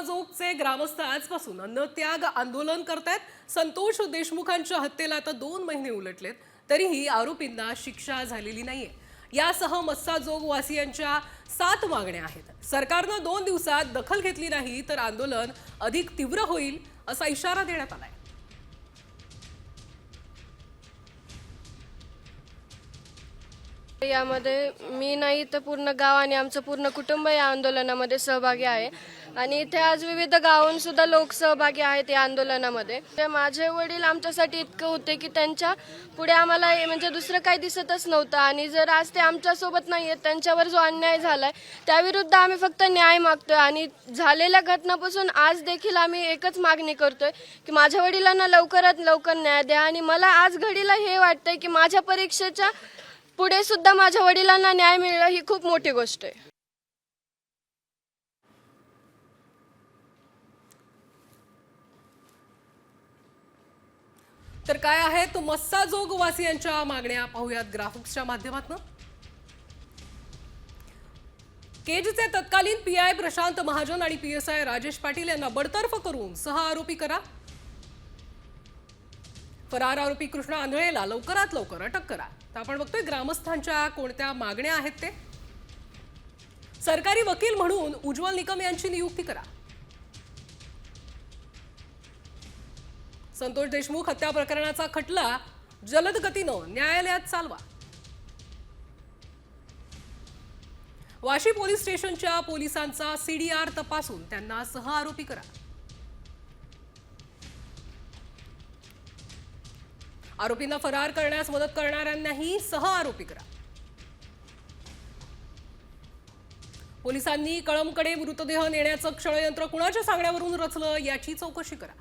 मस्साजोगचे ग्रामस्थ आजपासून अन्नत्याग आंदोलन करतायत। संतोष देशमुखांच्या हत्येला आता 2 महिने उलटलेत, तरीही आरोपींना शिक्षा झालेली नाहीये। यासह मस्साजोग वासियांच्या 7 मागण्या आहेत। सरकारनं 2 दिवसात दखल घेतली नाही तर आंदोलन अधिक तीव्र होईल असा इशारा देण्यात आलाय। यामध्ये मी नाही तर पूर्ण गाव आणि आमचं पूर्ण कुटुंब या आंदोलनामध्ये सहभागी आहे आणि इथे आज विविध गावांहून सुद्धा लोक सहभागी आहेत या आंदोलनामध्ये। ते माझे वडील आमच्यासाठी इतके होते की त्यांच्या पुढे आम्हाला म्हणजे दुसरं काही दिसतच नव्हतं आणि जर आज ते आमच्या सोबत नाहीये, त्यांच्यावर जो अन्याय झालाय त्याविरुद्ध आम्ही फक्त न्याय मागतोय आणि झालेल्या घटनापासून आज देखील आम्ही एकच मागणी करतोय की माझ्या वडिलांना लवकरात लवकर न्याय द्या आणि मला आज घडीला हे वाटतंय की माझ्या परीक्षेच्या पुढे सुद्धा माझ्या वडिलांना न्याय मिळणं ही खूप मोठी गोष्ट आहे। तर काय आहेत मस्साजोग वासियांच्या मागण्या पाहूयात ग्राफिक्सच्या माध्यमातून। केजचे तत्कालीन पीआय प्रशांत महाजन आणि पीएसआय राजेश पाटील यांना बडतर्फ करून 6 आरोपी करा। फरार आरोपी कृष्णा आंधळेला लवकरात लवकर अटक करा। तर आपण बघतोय ग्रामस्थांच्या कोणत्या मागण्या आहेत ते। सरकारी वकील म्हणून उज्ज्वल निकम यांची नियुक्ती करा। संतोष देशमुख हत्या प्रकरणाचा खटला जलद गतीनं न्यायालयात चालवा। वाशी पोलीस स्टेशनच्या पोलिसांचा सीडीआर तपासून त्यांना 6 आरोपी करा। आरोपींना फरार करण्यास मदत करणाऱ्यांनाही 6 आरोपी करा। पोलिसांनी कळमकडे मृतदेह नेण्याचं षडयंत्र कुणाच्या सांगण्यावरून रचलं याची चौकशी करा।